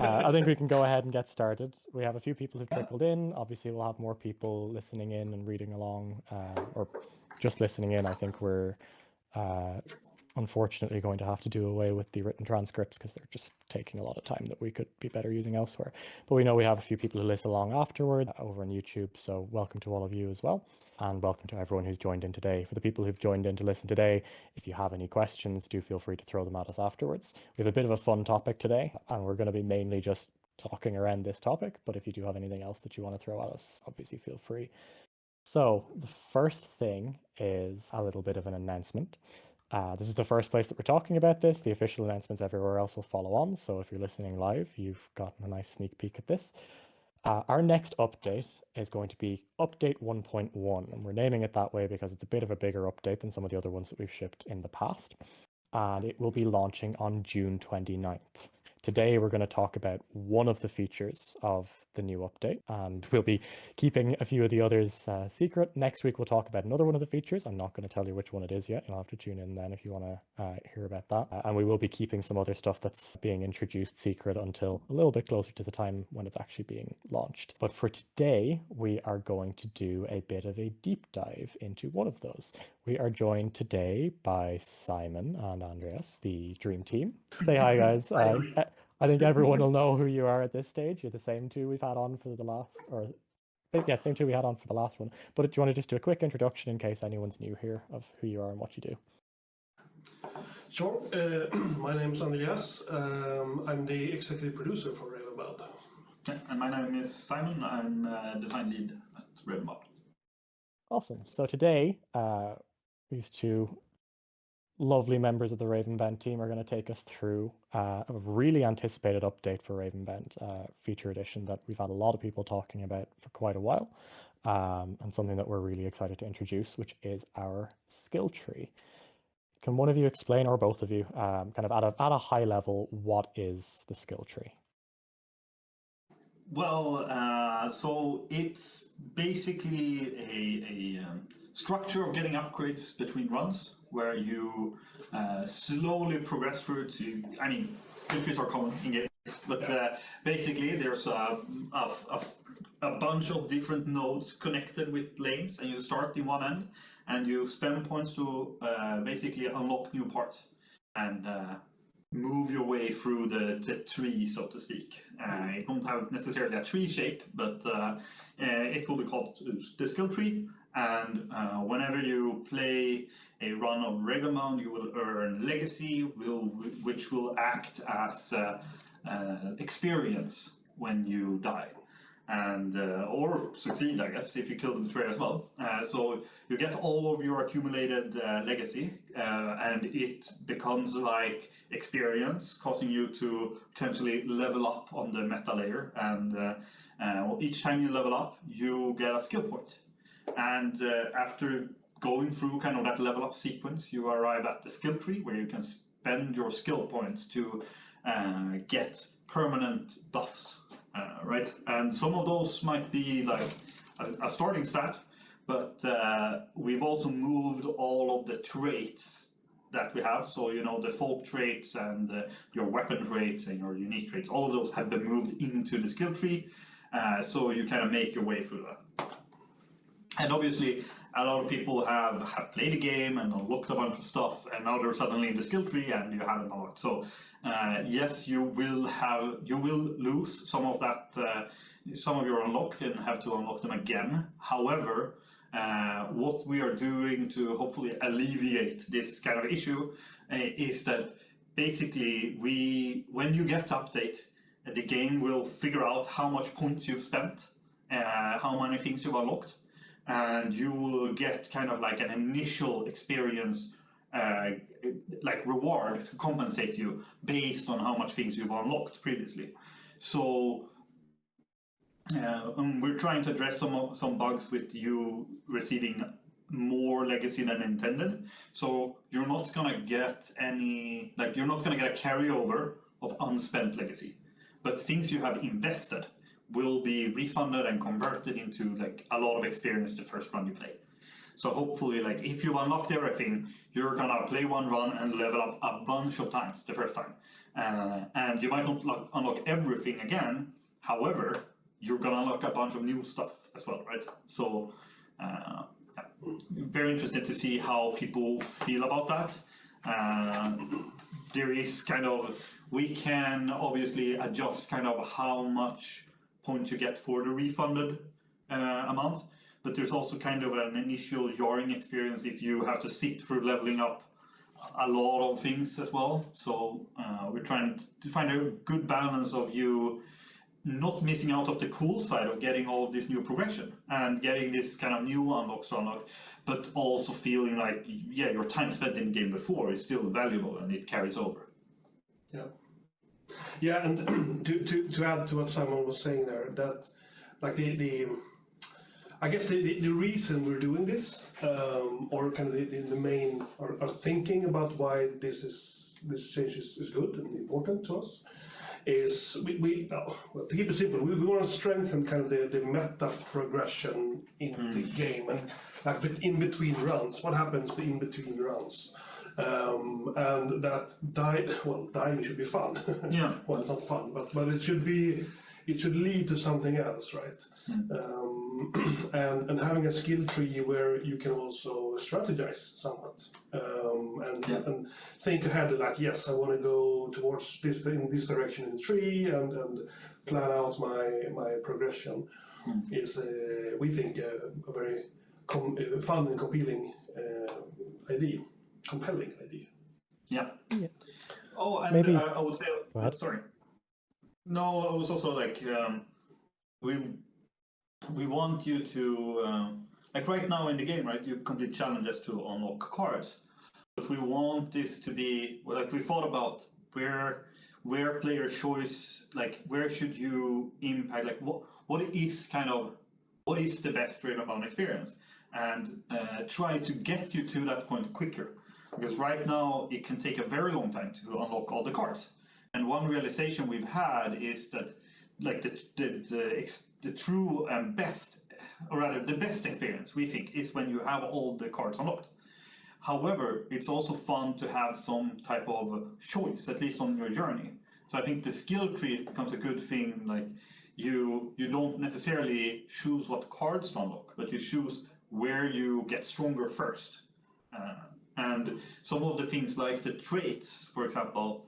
I think we can go ahead and get started. We have a few people who've trickled in. Obviously, we'll have more people listening in and reading along, or just listening in. I think we're unfortunately going to have to do away with the written transcripts because they're just taking a lot of time that we could be better using elsewhere. But we know we have a few people who listen along afterward over on YouTube, so welcome to all of you as well. And welcome to everyone who's joined in today. For the people who've joined in to listen today, if you have any questions, do feel free to throw them at us afterwards. We have a bit of a fun topic today, and we're going to be mainly just talking around this topic, but if you do have anything else that you want to throw at us, obviously feel free. So the first thing is a little bit of an announcement. This is the first place that we're talking about this. The official announcements everywhere else will follow on. So if you're listening live, you've gotten a nice sneak peek at this. Our next update is going to be update 1.1, and we're naming it that way because it's a bit of a bigger update than some of the other ones that we've shipped in the past. And it will be launching on June 29th. Today, we're going to talk about one of the features of the new update, and we'll be keeping a few of the others secret. Next week, we'll talk about another one of the features. I'm not going to tell you which one it is yet. You'll have to tune in then if you want to hear about that. And we will be keeping some other stuff that's being introduced secret until a little bit closer to the time when it's actually being launched. But for today, we are going to do a bit of a deep dive into one of those. We are joined today by Simon and Andreas, the dream team. Say hi, guys. I think everyone will know who you are at this stage. You're the same two we've had on for the last, same two we had on for the last one. But do you want to just do a quick introduction in case anyone's new here of who you are and what you do? Sure. My name is Andreas. I'm the executive producer for Ravenbound. And my name is Simon. I'm design lead at Ravenbound. Awesome. So today, these two lovely members of the Ravenbound team are going to take us through a really anticipated update for Ravenbound Feature Edition that we've had a lot of people talking about for quite a while, and something that we're really excited to introduce, which is our skill tree. Can one of you explain, or both of you, kind of at a high level, what is the skill tree? Well, so it's basically a structure of getting upgrades between runs, where you slowly progress through to, I mean, skill trees are common in games, but basically there's a bunch of different nodes connected with lanes, and you start in one end, and you spend points to basically unlock new parts, and move your way through the tree, so to speak. It won't have necessarily a tree shape, but it will be called the skill tree. And whenever you play a run of Ravenbound, you will earn legacy, which will act as experience when you die, and or succeed, I guess, if you kill the tree as well. So you get all of your accumulated legacy, and it becomes like experience, causing you to potentially level up on the meta layer. And each time you level up, you get a skill point. And after going through kind of that level up sequence, you arrive at the skill tree, where you can spend your skill points to get permanent buffs, right? And some of those might be like a starting stat, but we've also moved all of the traits that we have. So, you know, the folk traits and your weapon traits and your unique traits, all of those have been moved into the skill tree, so you kind of make your way through that. And obviously, a lot of people have played the game and unlocked a bunch of stuff, and now they're suddenly in the skill tree and you haven't unlocked. So yes, you will lose some of that, some of your unlock, and have to unlock them again. However, what we are doing to hopefully alleviate this kind of issue is that basically when you get to update, the game will figure out how much points you've spent, how many things you've unlocked, and you will get kind of like an initial experience like reward to compensate you based on how much things you've unlocked previously. So we're trying to address some bugs with you receiving more legacy than intended. So you're not gonna get any, like, you're not gonna get a carryover of unspent legacy, but things you have invested will be refunded and converted into like a lot of experience the first run you play. So hopefully, like if you've unlocked everything, you're gonna play one run and level up a bunch of times the first time, and you might not unlock everything again. However, you're gonna unlock a bunch of new stuff as well, right? So, yeah. Very interested to see how people feel about that. There is kind of, we can obviously adjust kind of how much points you get for the refunded amount, but there's also kind of an initial jarring experience if you have to sit through leveling up a lot of things as well. So we're trying to find a good balance of you not missing out of the cool side of getting all of this new progression and getting this kind of new unlocks to unlock, but also feeling like, yeah, your time spent in the game before is still valuable and it carries over. Yeah. Yeah, and to add to what Simon was saying there, that like I guess the reason we're doing this, or kind of the main, or thinking about why this change is good and important to us, is well, to keep it simple, we want to strengthen kind of the meta progression in the game, and like in between rounds, what happens in between rounds, and that dying should be fun. Yeah. Well, it's not fun, but it should lead to something else, right? And having a skill tree where you can also strategize somewhat, and think ahead, like, yes, I want to go towards this in this direction in the tree, and plan out my progression is we think a very fun and compelling idea. Yeah. Yeah. Oh, and Maybe- I would say, Go ahead. sorry. No, I was also like, we want you to, like right now in the game, right, you complete challenges to unlock cards. But we want this to be, like we thought about where player choice, like where should you impact, like what is the best Ravenbound experience? And try to get you to that point quicker. Because right now it can take a very long time to unlock all the cards. And one realization we've had is that, like the true and best, or rather the best experience we think is when you have all the cards unlocked. However, it's also fun to have some type of choice, at least on your journey. So I think the skill tree becomes a good thing. Like you don't necessarily choose what cards to unlock, but you choose where you get stronger first. And some of the things like the traits, for example,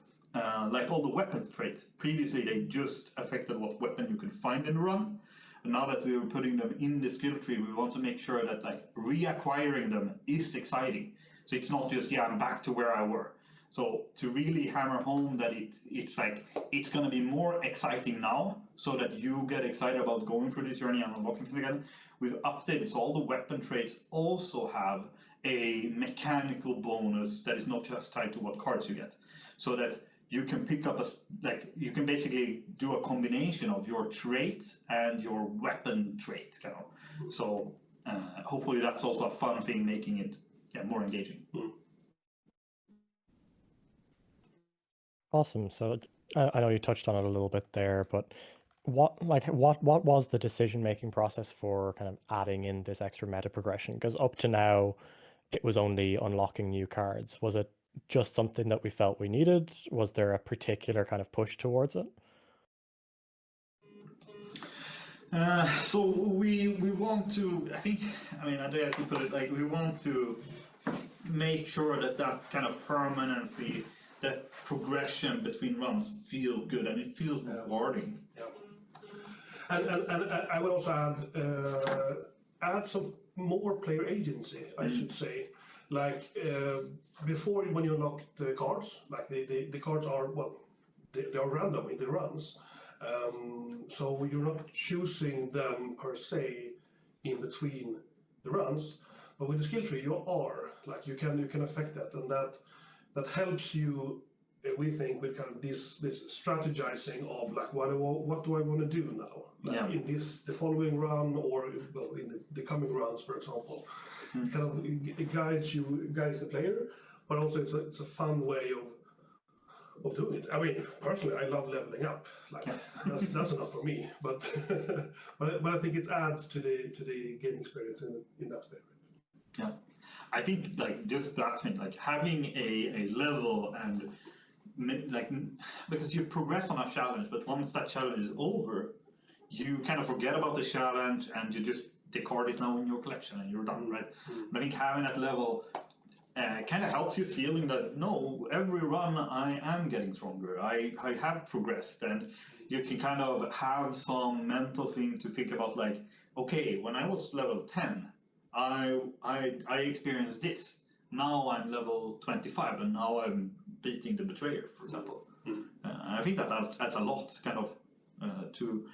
like all the weapons traits, previously they just affected what weapon you could find in the run. And now that we are putting them in the skill tree, we want to make sure that like reacquiring them is exciting. So it's not just, yeah, I'm back to where I were. So to really hammer home that it's like, it's going to be more exciting now so that you get excited about going through this journey and unlocking things again. We've updated so all the weapon traits also have a mechanical bonus that is not just tied to what cards you get. So that you can pick up you can basically do a combination of your trait and your weapon trait, kind of. So hopefully that's also a fun thing, making it more engaging. Awesome. So I know you touched on it a little bit there, but what was the decision-making process for kind of adding in this extra meta progression? Because up to now, it was only unlocking new cards. Was it just something that we felt we needed? Was there a particular kind of push towards it? So we want to, Andreas, you put it like, we want to make sure that kind of permanency, that progression between runs feel good and it feels rewarding. Yeah. And I would also add some more player agency, I should say. Like before, when you unlock the cards, like the cards are, they are random in the runs. So you're not choosing them per se in between the runs, but with the skill tree you are, like you can affect that, and that helps you, we think, with kind of this strategizing of like what do I want to do now, like in the following run, or in the coming rounds, for example. It kind of guides the player, but also it's a fun way of doing it. I mean, personally, I love leveling up. Like that's enough for me. But but I think it adds to the game experience in that way. Yeah, I think like just that thing, like having a level and like because you progress on a challenge, but once that challenge is over, you kind of forget about the challenge and you just the card is now in your collection and you're done, right? And I think having that level kind of helps you feeling that no, every run I am getting stronger. I have progressed, and you can kind of have some mental thing to think about, like, okay, when I was level 10, I experienced this. Now I'm level 25, and now I'm beating the betrayer, for example. I think that adds a lot, kind of, to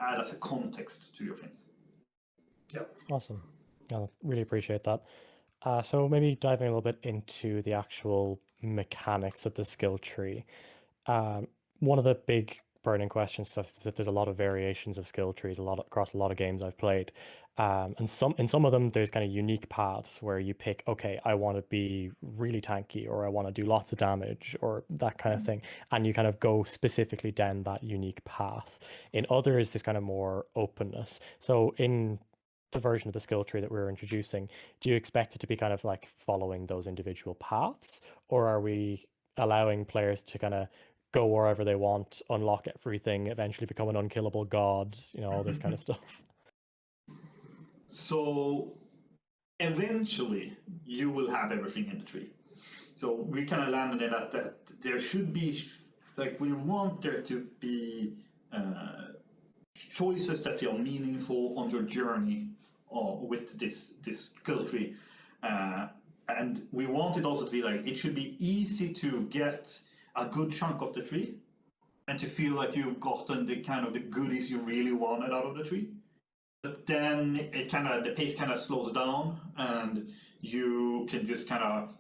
add as a context to your things. Yeah. Awesome. Yeah, really appreciate that. So maybe diving a little bit into the actual mechanics of the skill tree. One of the big burning questions is that there's a lot of variations of skill trees, across a lot of games I've played. And in some of them, there's kind of unique paths where you pick, okay, I want to be really tanky, or I want to do lots of damage, or that kind of thing. And you kind of go specifically down that unique path. In others, there's kind of more openness. So in the version of the skill tree that we're introducing, do you expect it to be kind of like following those individual paths, or are we allowing players to kind of go wherever they want, unlock everything, eventually become an unkillable god, all this kind of stuff? So eventually you will have everything in the tree. So we kind of landed in that there should be, like, we want there to be choices that feel meaningful on your journey with this skill tree. And we want it also to be like, it should be easy to get a good chunk of the tree and to feel like you've gotten the kind of the goodies you really wanted out of the tree. But then the pace kind of slows down, and you can just kind of,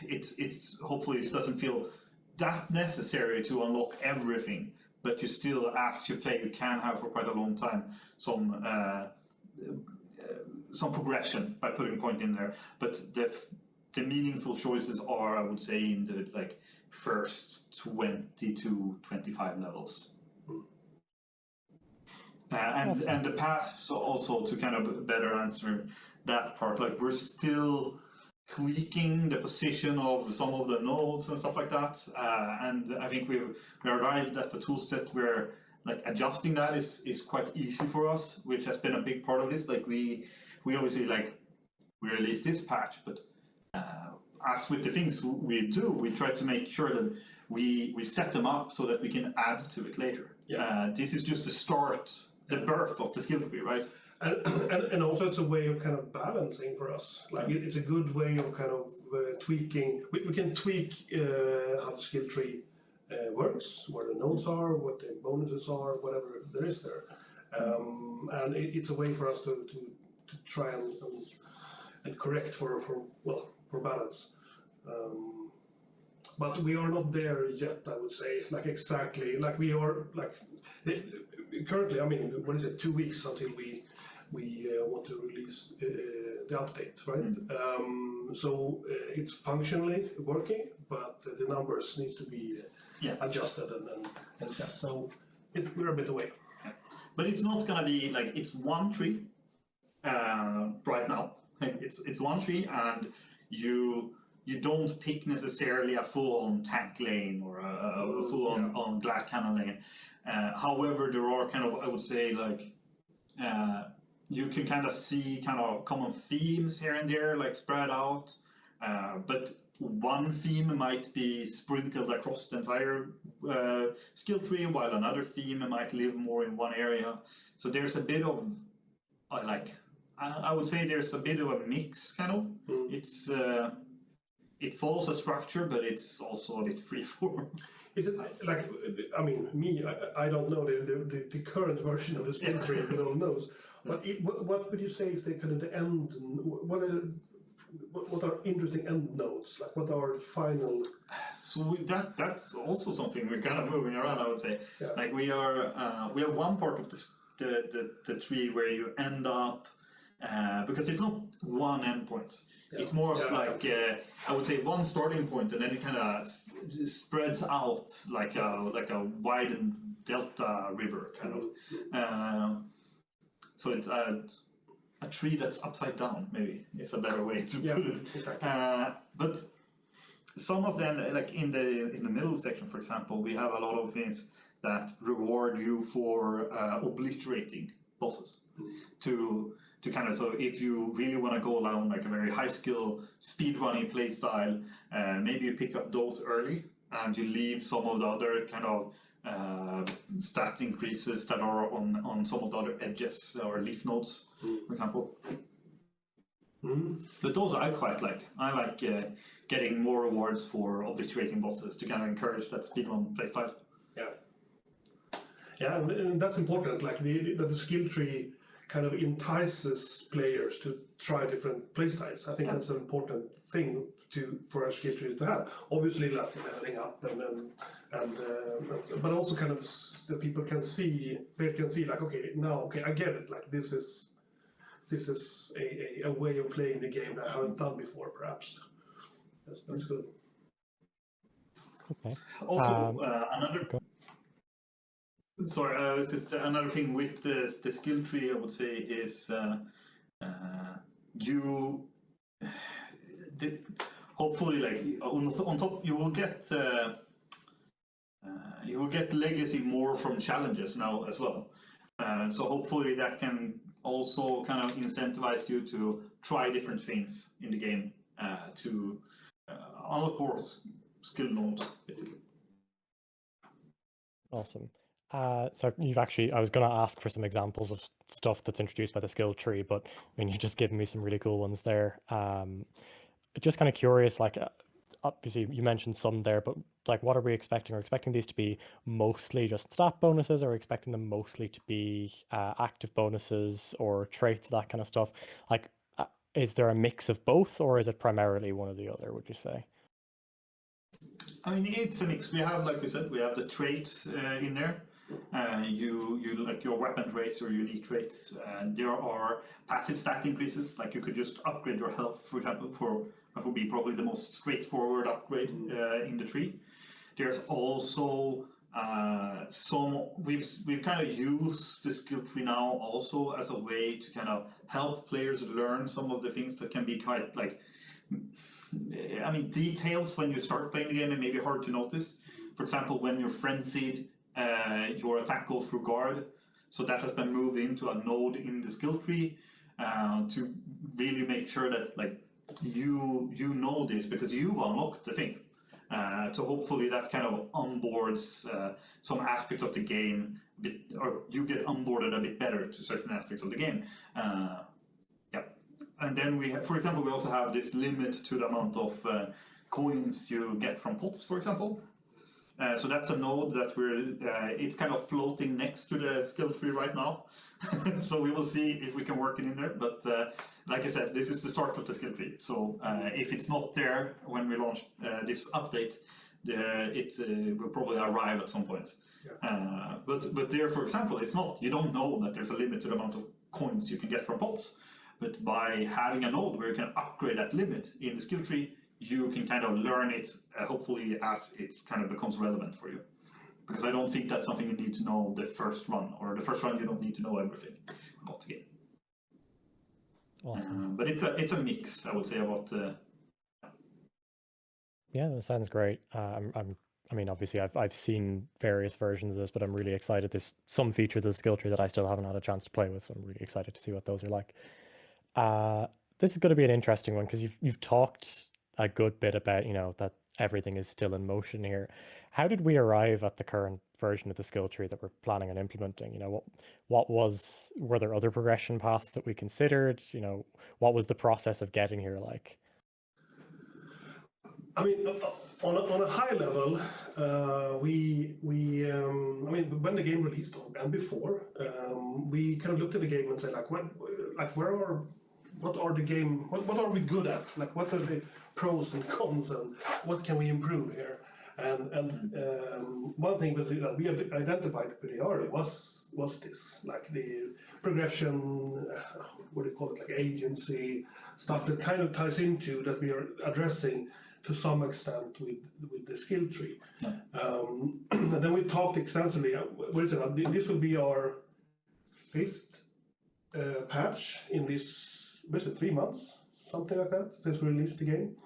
it's hopefully it doesn't feel that necessary to unlock everything, but you still, as you play, you can have for quite a long time some progression by putting a point in there. But the meaningful choices are, I would say, in the like first 20 to 25 levels. And the paths also, to kind of better answer that part, like we're still tweaking the position of some of the nodes and stuff like that, and I think we arrived at the tool set where like adjusting that is quite easy for us, which has been a big part of this. Like we obviously, like, we released this patch, but as with the things we do, we try to make sure that we set them up so that we can add to it later. This is just the start, the birth of the skill tree, right? And also it's a way of kind of balancing for us. Like it's a good way of kind of tweaking. We can tweak how the skill tree works, where the nodes are, what the bonuses are, whatever there is there. And it's a way for us to try and correct for balance. But we are not there yet, I would say. Like exactly, like we are, like currently. I mean, what is it? 2 weeks until we want to release the update, right? So it's functionally working, but the numbers needs to be adjusted and set. So we're a bit away. But it's not gonna be like it's one tree right now. It's one tree, and you don't pick necessarily a full-on tank lane or a full-on glass cannon lane. However, there are kind of, I would say, like you can kind of see kind of common themes here and there, like spread out. But one theme might be sprinkled across the entire skill tree, while another theme might live more in one area. So there's a bit of I would say there's a bit of a mix, kind of. It's it follows a structure, but it's also a bit freeform. Is it like, I mean, I don't know the current version of the skill tree, no one knows. But what would you say is the kind of the end? What are interesting end nodes? Like, what are final? So that's also something we're kind of moving around, I would say. Yeah. Like we have one part of the tree where you end up because it's not one endpoint. Yeah. It's more like I would say one starting point, and then it kind of spreads out like a widened delta river kind of. So it's a tree that's upside down, maybe it's a better way to put it. Exactly. But some of them, like in the middle section, for example, we have a lot of things that reward you for obliterating bosses. To kind of, so if you really want to go down like a very high skill speedrunning play style, maybe you pick up those early and you leave some of the other kind of stat increases that are on some of the other edges or leaf nodes, for example. But those I quite like. I like getting more rewards for obliterating bosses to kind of encourage that speedrun playstyle. Yeah, and that's important. Like that the skill tree kind of entices players to try different playstyles. I think that's an important thing for our skill tree to have. Obviously, like leveling up and but also kind of the people can see, players can see like, okay, I get it. Like this is a way of playing the game that I haven't done before, perhaps. That's good. Okay. Also, just another thing with the skill tree, I would say, is hopefully, like on top, you will get legacy more from challenges now as well. So hopefully that can also kind of incentivize you to try different things in the game to unlock more skill nodes, basically. Awesome. So you've actually, I was going to ask for some examples of stuff that's introduced by the skill tree, but I mean, you've just given me some really cool ones there. Just kind of curious, like, obviously you mentioned some there, but like, what are we expecting? Are we expecting these to be mostly just stat bonuses, or are we expecting them mostly to be active bonuses or traits, that kind of stuff? Like, is there a mix of both, or is it primarily one or the other, would you say? I mean, it's a mix. We have, like we said, we have the traits in there. You like your weapon traits or unique traits. There are passive stat increases, like you could just upgrade your health, for example, that would be probably the most straightforward upgrade in the tree. There's also we've kind of used the skill tree now also as a way to kind of help players learn some of the things that can be quite like, I mean, details when you start playing the game and maybe hard to notice. For example, when you're frenzied, your attack goes through guard, so that has been moved into a node in the skill tree to really make sure that like you know this because you've unlocked the thing. So hopefully that kind of onboards some aspects of the game a bit, or you get onboarded a bit better to certain aspects of the game. And then we have, for example, we also have this limit to the amount of coins you get from pots, for example. So that's a node that it's kind of floating next to the skill tree right now. So we will see if we can work it in there. But like I said, this is the start of the skill tree. So if it's not there when we launch this update, it will probably arrive at some point. Yeah. But there, for example, it's not. You don't know that there's a limit to the amount of coins you can get from pots. But by having a node where you can upgrade that limit in the skill tree, you can kind of learn it, hopefully, as it kind of becomes relevant for you. Because I don't think that's something you need to know the first run, or the first run you don't need to know everything about the game. Awesome. But it's a mix, I would say, about. Yeah, that sounds great. I mean, obviously, I've seen various versions of this, but I'm really excited. There's some features of the skill tree that I still haven't had a chance to play with, so I'm really excited to see what those are like. This is going to be an interesting one because you've talked a good bit about, that everything is still in motion here. How did we arrive at the current version of the skill tree that we're planning on implementing? Were there other progression paths that we considered? What was the process of getting here like? I mean, on a high level, we I mean, when the game released and before, we kind of looked at the game and said, like, what are we good at? Like, what are the pros and cons, and what can we improve here? And one thing that we have identified pretty early was this, like the progression, what do you call it, like agency stuff that kind of ties into that we are addressing to some extent with the skill tree. Yeah. And then we talked extensively. This will be our fifth patch in this basically 3 months, something like that, since we released the game.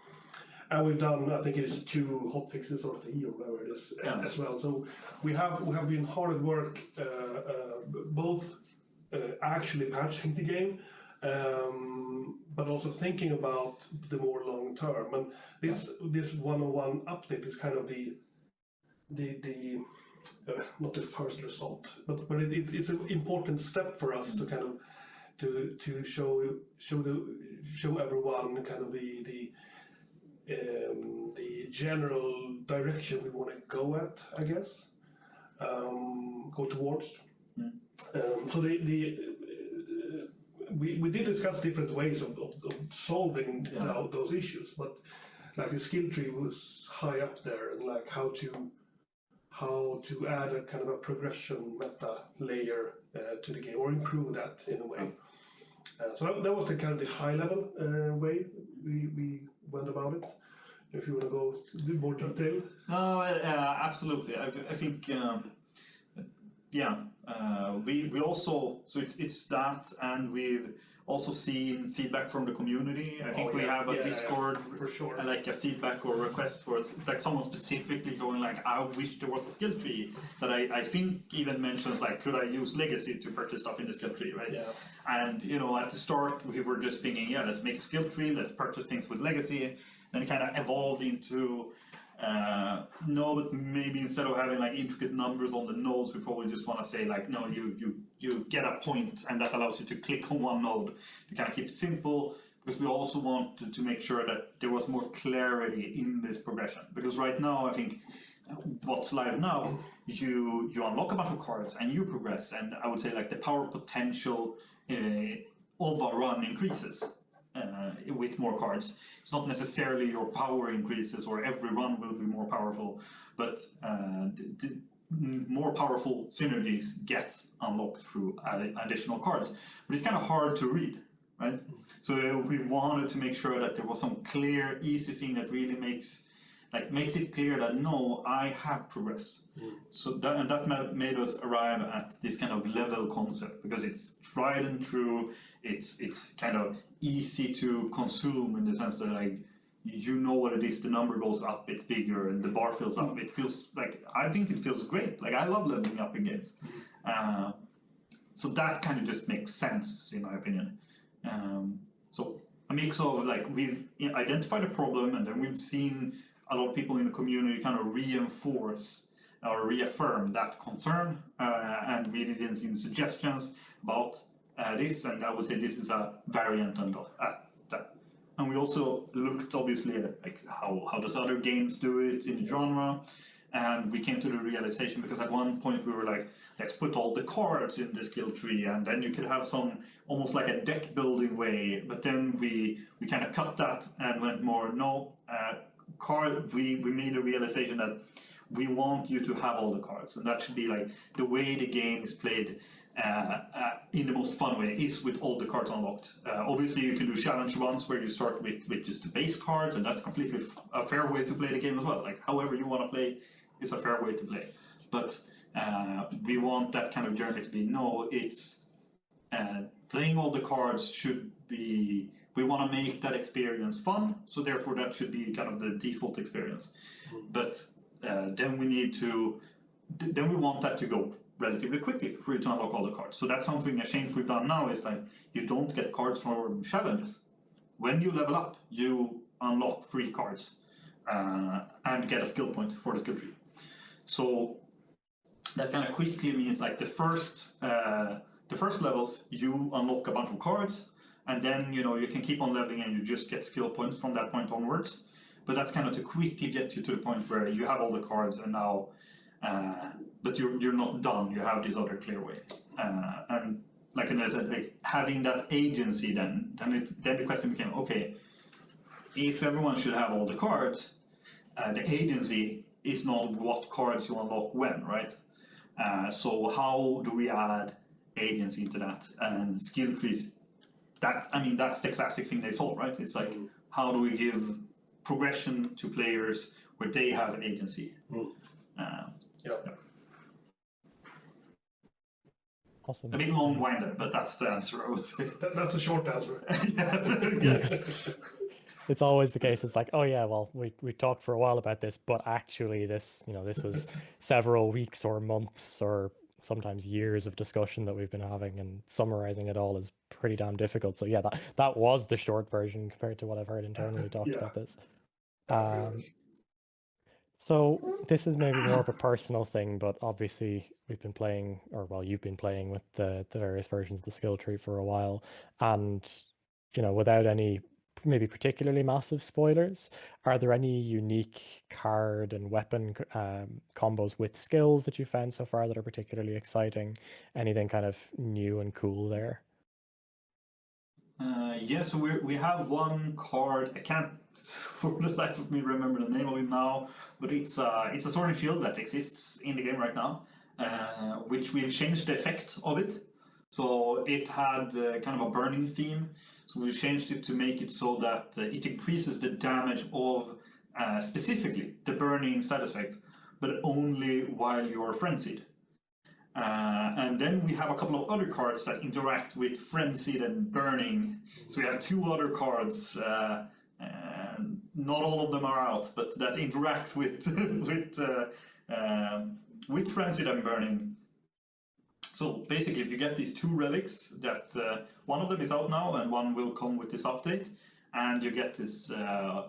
And we've done, I think it is 2 hotfixes or 3 or whatever it is as well. So we have been hard at work, both actually patching the game, but also thinking about the more long term. And this 101 update is kind of the not the first result, but it's an important step for us to kind of to show everyone kind of the general direction we want to go at, I guess, go towards. So we did discuss different ways of solving those issues, but like the skill tree was high up there, and like how to add a kind of a progression meta layer to the game, or improve that in a way. So that was the kind of the high level way we went about it. If you want to go into more detail. No, absolutely. I think, we also, so it's that, and we've also seen feedback from the community. I think we have a Discord, for sure, like a feedback or request for it, like someone specifically going like, I wish there was a skill tree that I think even mentions like, could I use Legacy to purchase stuff in the skill tree, right? Yeah. And at the start we were just thinking, let's make a skill tree, let's purchase things with Legacy. And it kind of evolved into, no, but maybe instead of having like intricate numbers on the nodes, we probably just want to say like, no, you get a point, and that allows you to click on one node. To kind of keep it simple, because we also wanted to make sure that there was more clarity in this progression. Because right now, I think what's live now, you unlock a bunch of cards and you progress, and I would say like the power potential of a run increases. With more cards. It's not necessarily your power increases or every run will be more powerful, but more powerful synergies get unlocked through additional cards. But it's kind of hard to read, right? So we wanted to make sure that there was some clear, easy thing that really makes it clear that no, I have progressed. So that made us arrive at this kind of level concept, because it's tried and true. It's kind of easy to consume in the sense that like you know what it is. The number goes up, it's bigger, and the bar fills up. It feels like, I think it feels great. Like I love leveling up in games. So that kind of just makes sense in my opinion. So a mix of like we've identified a problem, and then we've seen a lot of people in the community kind of reinforce or reaffirm that concern, and we've even seen suggestions about this, and I would say this is a variant on that. And we also looked obviously at like how does other games do it in the genre, and we came to the realization, because at one point we were like, let's put all the cards in the skill tree, and then you could have some almost like a deck building way, but then we kind of cut that and went more, no, we made a realization that we want you to have all the cards, and that should be like the way the game is played in the most fun way is with all the cards unlocked. Obviously you can do challenge runs where you start with just the base cards, and that's completely a fair way to play the game as well. Like however you want to play is a fair way to play, but we want that kind of journey to be, no, it's playing all the cards should be, we want to make that experience fun, so therefore that should be kind of the default experience. But then we want that to go relatively quickly for you to unlock all the cards. So that's something, a change we've done now is like, you don't get cards from challenges. When you level up, you unlock free cards and get a skill point for the skill tree. So that kind of quickly means like the first levels, you unlock a bunch of cards, and then you can keep on leveling and you just get skill points from that point onwards. But that's kind of to quickly get you to the point where you have all the cards, and now but you're not done. You have this other clear way, and like I said, like having that agency, then the question became, okay, if everyone should have all the cards, the agency is not what cards you unlock when, right? So how do we add agency into that? And skill trees, that's the classic thing they solve, right? It's like, how do we give progression to players where they have agency? Awesome. A bit long-winded, but that's the answer, I would say. That's the short answer. Yes. It's always the case. It's like, oh yeah, well, we talked for a while about this, but actually this, this was several weeks or months or sometimes years of discussion that we've been having, and summarizing it all is pretty damn difficult. So yeah, that was the short version compared to what I've heard internally talked about this. So this is maybe more of a personal thing, but obviously we've been playing, or well, you've been playing with the various versions of the skill tree for a while, and without any maybe particularly massive spoilers, are there any unique card and weapon combos with skills that you found so far that are particularly exciting? Anything kind of new and cool there? Yeah, so we have one card. I can't for the life of me remember the name of it now, but it's a sword and shield that exists in the game right now, which we've changed the effect of it. So it had kind of a burning theme, so we've changed it to make it so that it increases the damage of specifically the burning side effect, but only while you're frenzied. And then we have a couple of other cards that interact with Frenzied and Burning. So we have two other cards, not all of them are out, but that interact with with Frenzied and Burning. So basically, if you get these two relics, that one of them is out now and one will come with this update, and you get this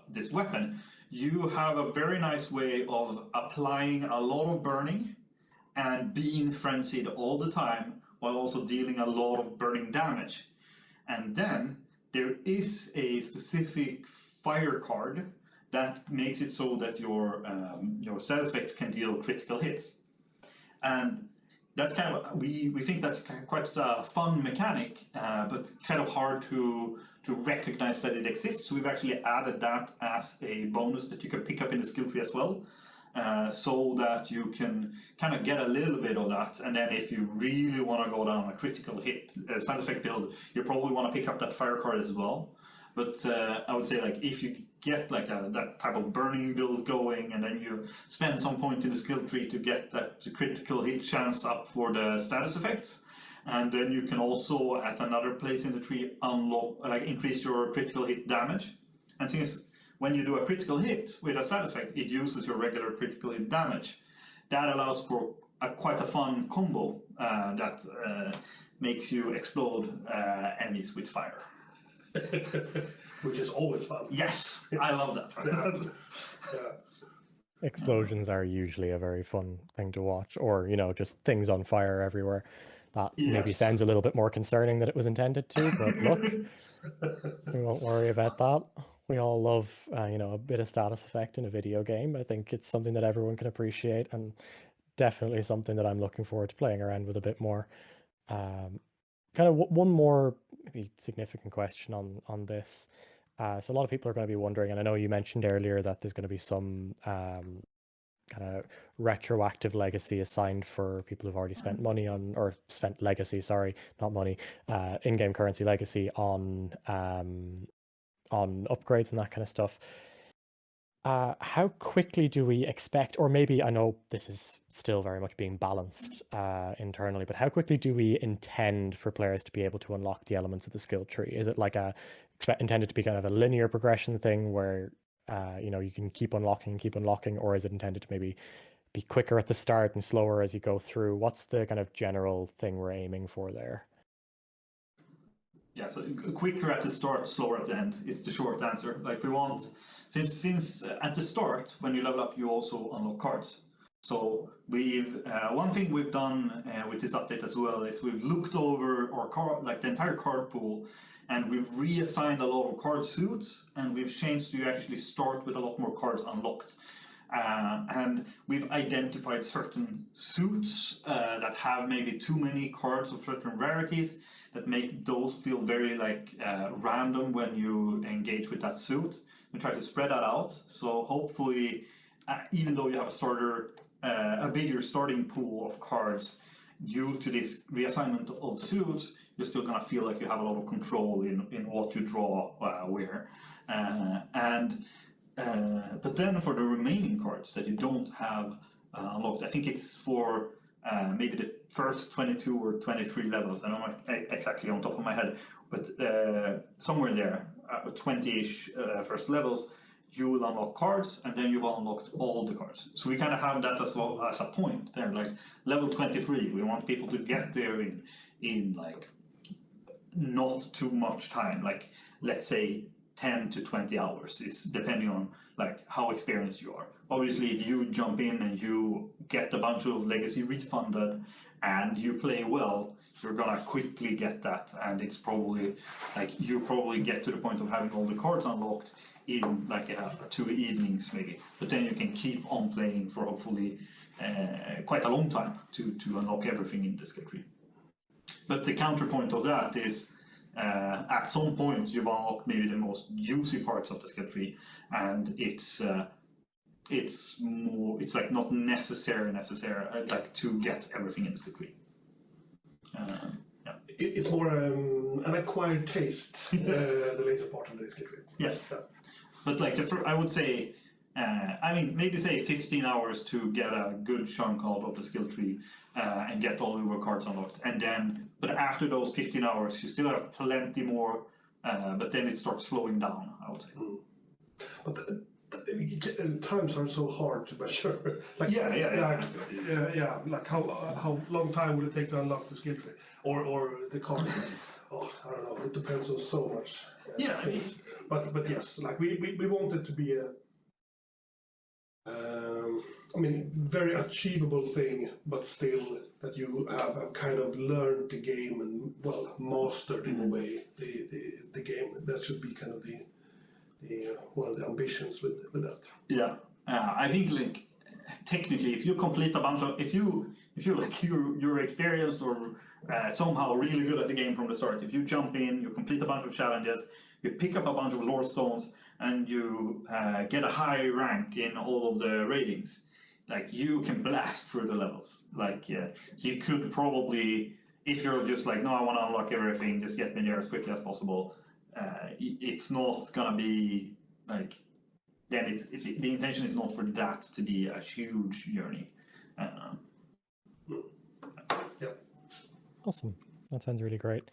this weapon, you have a very nice way of applying a lot of burning and being frenzied all the time while also dealing a lot of burning damage. And then there is a specific fire card that makes it so that your side effect can deal critical hits. And that's kind of, we think that's quite a fun mechanic, but kind of hard to recognize that it exists. So we've actually added that as a bonus that you can pick up in the skill tree as well. So that you can kind of get a little bit of that, and then if you really want to go down a critical hit side effect build, you probably want to pick up that fire card as well. But I would say, like, if you get like that type of burning build going, and then you spend some point in the skill tree to get that critical hit chance up for the status effects, and then you can also at another place in the tree unlock, like, increase your critical hit damage. And since when you do a critical hit with a side effect, it uses your regular critical hit damage. That allows for quite a fun combo that makes you explode enemies with fire. Which is always fun. Yes, I love that. Yeah. Explosions are usually a very fun thing to watch, or just things on fire everywhere. That maybe sounds a little bit more concerning than it was intended to, but look, we won't worry about that. We all love, a bit of status effect in a video game. I think it's something that everyone can appreciate, and definitely something that I'm looking forward to playing around with a bit more. Kind of one more maybe significant question on this. So a lot of people are going to be wondering, and I know you mentioned earlier that there's going to be some kind of retroactive legacy assigned for people who've already spent money on, or spent legacy, sorry, not money, in-game currency legacy on upgrades and that kind of stuff. How quickly do we expect, or maybe I know this is still very much being balanced internally, but how quickly do we intend for players to be able to unlock the elements of the skill tree? Is it like intended to be kind of a linear progression thing where you can keep unlocking, or is it intended to maybe be quicker at the start and slower as you go through? What's the kind of general thing we're aiming for there? Yeah, so quicker at the start, slower at the end is the short answer. Like, we want, since at the start when you level up, you also unlock cards. So we've one thing we've done with this update as well is we've looked over our card, like the entire card pool, and we've reassigned a lot of card suits, and we've changed to actually start with a lot more cards unlocked. And we've identified certain suits that have maybe too many cards of certain rarities that make those feel very random when you engage with that suit. We try to spread that out, so hopefully, even though you have a bigger starting pool of cards, due to this reassignment of suits, you're still gonna feel like you have a lot of control in what you draw where. But then for the remaining cards that you don't have unlocked, I think it's for maybe the first 22 or 23 levels, I don't know exactly on top of my head, but somewhere there, 20-ish first levels, you will unlock cards, and then you've unlocked all the cards. So we kind of have that as well as a point there, like level 23. We want people to get there in like not too much time, like let's say 10 to 20 hours, is depending on like how experienced you are. Obviously, if you jump in and you get a bunch of legacy refunded and you play well, you're gonna quickly get that, and it's probably like you probably get to the point of having all the cards unlocked in like 2 evenings maybe. But then you can keep on playing for hopefully quite a long time to unlock everything in the skill tree. But the counterpoint of that is at some point you've unlocked maybe the most juicy parts of the skill tree, and it's like not necessary like to get everything in the skill tree. Yeah. It's more an acquired taste, the later part of the skill tree. Yeah. But like I would say, I mean, maybe say 15 hours to get a good chunk out of the skill tree and get all your cards unlocked. And then, but after those 15 hours, you still have plenty more, but then it starts slowing down, I would say. But times are so hard to measure. Like, like how long time will it take to unlock the skill tree or the card? Oh, I don't know. It depends on so much things. But yes, like we want it to be a very achievable thing, but still that you have kind of learned the game and mastered in a way the game. That should be kind of the one of the ambitions with that. Yeah, I think like technically, if you complete a bunch of, if you like you're experienced or somehow really good at the game from the start, if you jump in, you complete a bunch of challenges, you pick up a bunch of lore stones, and you get a high rank in all of the ratings, like you can blast through the levels. Like you could probably, if you're just like, no, I want to unlock everything, just get me there as quickly as possible. It's not gonna be like, then the intention is not for that to be a huge journey. Yeah. Awesome. That sounds really great.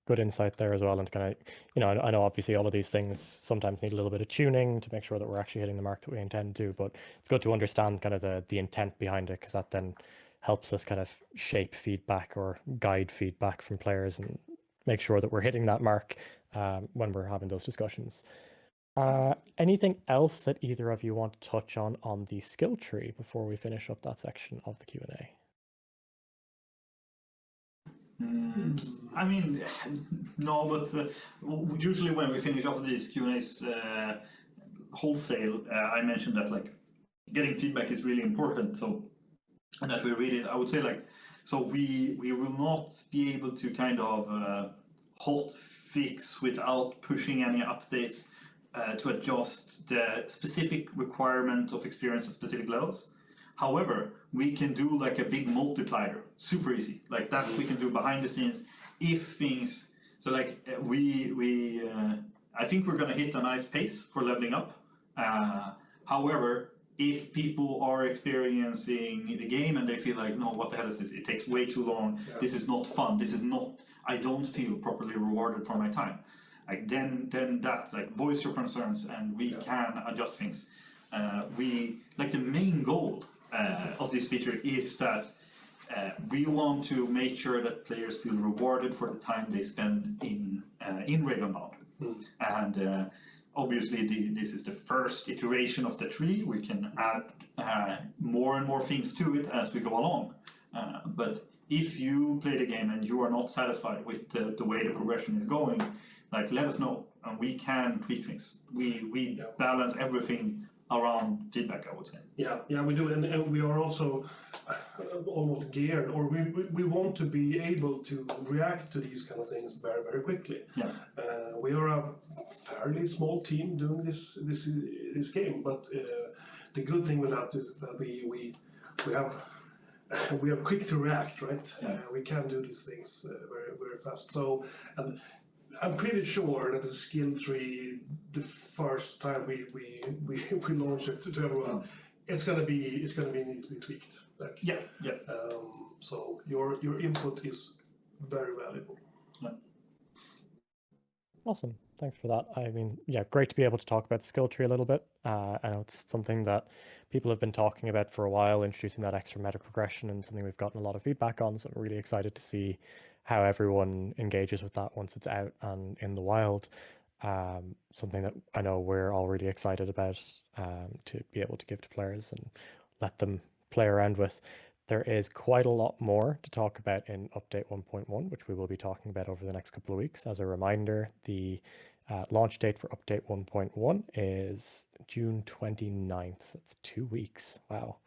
Good insight there as well. And kind of, I know obviously all of these things sometimes need a little bit of tuning to make sure that we're actually hitting the mark that we intend to, but it's good to understand kind of the intent behind it, because that then helps us kind of shape feedback or guide feedback from players and make sure that we're hitting that mark when we're having those discussions. Anything else that either of you want to touch on the skill tree before we finish up that section of the Q&A? I mean, no, but usually when we finish off these Q&As wholesale, I mentioned that like getting feedback is really important. So, and that we really, I would say like, so we will not be able to kind of hot fix without pushing any updates to adjust the specific requirement of experience at specific levels. However, we can do like a big multiplier, super easy. Like that we can do behind the scenes if things. So like I think we're gonna hit a nice pace for leveling up. However, if people are experiencing the game and they feel like, no, what the hell is this? It takes way too long. Yeah. This is not fun. This is not. I don't feel properly rewarded for my time. Like then that like voice your concerns and we can adjust things. We like the main goal of this feature is that we want to make sure that players feel rewarded for the time they spend in Ravenbound. And obviously this is the first iteration of the tree. We can add more and more things to it as we go along. But if you play the game and you are not satisfied with the way the progression is going, like let us know and we can tweak things. We balance everything around feedback, I would say. Yeah, we do, and we are also almost geared, or we want to be able to react to these kind of things very, very quickly. Yeah. We are a fairly small team doing this game, but the good thing with that is that we are quick to react, right? Yeah. We can do these things very, very fast. So, and I'm pretty sure that the skill tree, the first time we launched it to everyone, it's gonna need to be tweaked. Like, Yeah. so your input is very valuable. Awesome. Thanks for that. I mean, yeah, great to be able to talk about the skill tree a little bit. I know it's something that people have been talking about for a while, introducing that extra meta progression, and something we've gotten a lot of feedback on. So I'm really excited to see how everyone engages with that once it's out and in the wild. Something that I know we're all really excited about to be able to give to players and let them play around with. There is quite a lot more to talk about in Update 1.1, which we will be talking about over the next couple of weeks. As a reminder, the launch date for Update 1.1 is June 29th. So that's 2 weeks. Wow,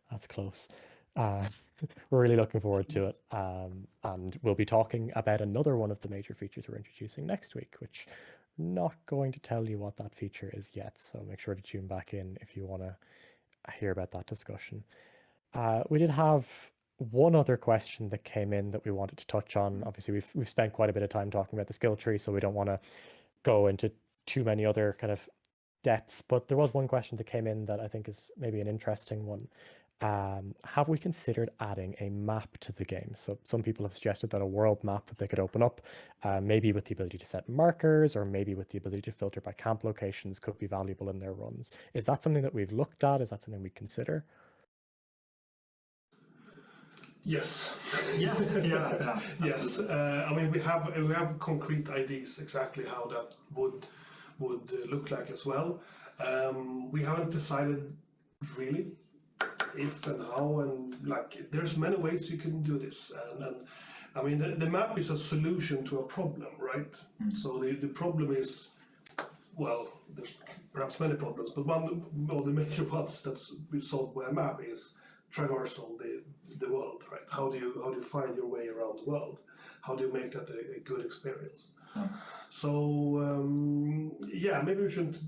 that's close. We're really looking forward to it. And we'll be talking about another one of the major features we're introducing next week, which I'm not going to tell you what that feature is yet. So make sure to tune back in if you want to hear about that discussion. We did have one other question that came in that we wanted to touch on. Obviously, we've spent quite a bit of time talking about the skill tree, so we don't want to go into too many other kind of depths. But there was one question that came in that I think is maybe an interesting one. Have we considered adding a map to the game? So some people have suggested that a world map that they could open up, maybe with the ability to set markers, or maybe with the ability to filter by camp locations, could be valuable in their runs. Is that something that we've looked at? Is that something we consider? Yes. Yeah. Yes. I mean, we have concrete ideas exactly how that would look like as well. We haven't decided really if and how, and like there's many ways you can do this, and I mean the map is a solution to a problem, right? So the problem is, well, there's perhaps many problems, but one of the major ones that's we solved by a map is traversal the world, right? How do you find your way around the world? How do you make that a good experience? So yeah, maybe we shouldn't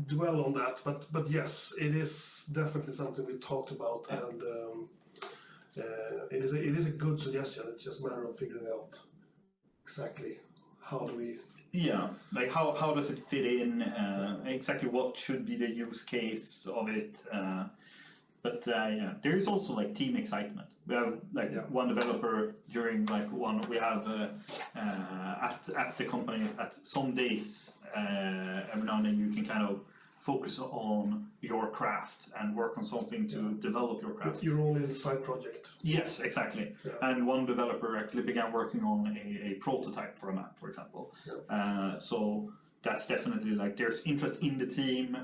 dwell on that, but yes, it is definitely something we talked about, and it is a good suggestion. It's just a matter of figuring out exactly how do we. Yeah, like how does it fit in? Exactly what should be the use case of it? But yeah, there is also like team excitement. We have like one developer during like one we have at the company at some days every now and then you can kind of focus on your craft and work on something to develop your craft. It's your own side project. Yes, exactly. Yeah. And one developer actually began working on a prototype for a map, for example. Yeah. So that's definitely like there's interest in the team.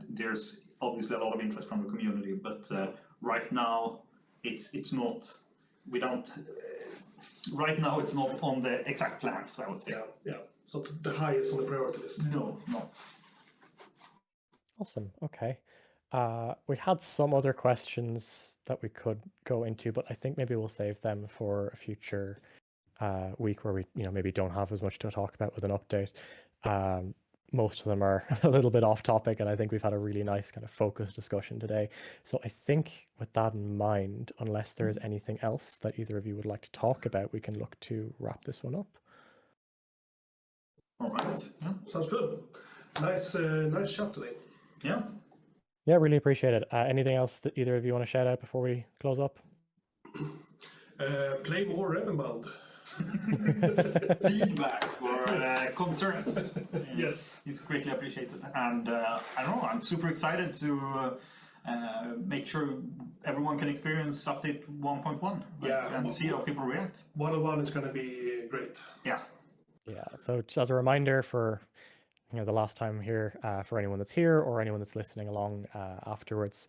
There's obviously a lot of interest from the community, but right now it's not. We don't. Right now it's not on the exact plans, I would say. Yeah. So the highest on the priority list. No. Awesome. Okay. We had some other questions that we could go into, but I think maybe we'll save them for a future week where we, maybe don't have as much to talk about with an update. Most of them are a little bit off topic, and I think we've had a really nice kind of focused discussion today. So I think with that in mind, unless there is anything else that either of you would like to talk about, we can look to wrap this one up. All right. Yeah. Sounds good. Nice chat today. Yeah. Yeah, really appreciate it. Anything else that either of you want to shout out before we close up? Play more Ravenbound. Feedback or concerns. Yes. It's greatly appreciated. And I don't know, I'm super excited to make sure everyone can experience update 1.1 and see how people react. 1.1 is going to be great. Yeah. Yeah, so just as a reminder for the last time here, for anyone that's here or anyone that's listening along afterwards,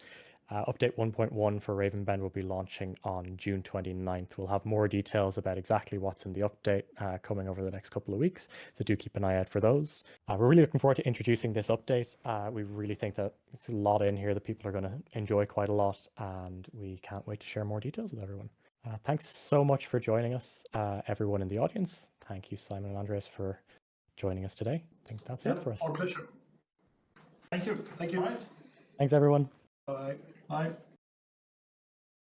update 1.1 for Ravenbound will be launching on June 29th. We'll have more details about exactly what's in the update coming over the next couple of weeks, so do keep an eye out for those. We're really looking forward to introducing this update. We really think that it's a lot in here that people are going to enjoy quite a lot, and we can't wait to share more details with everyone. Thanks so much for joining us, everyone in the audience. Thank you, Simon and Andreas, for joining us today. I think that's it for us. Our pleasure. Thank you. Thank you. All right. Thanks, everyone. Bye. Bye.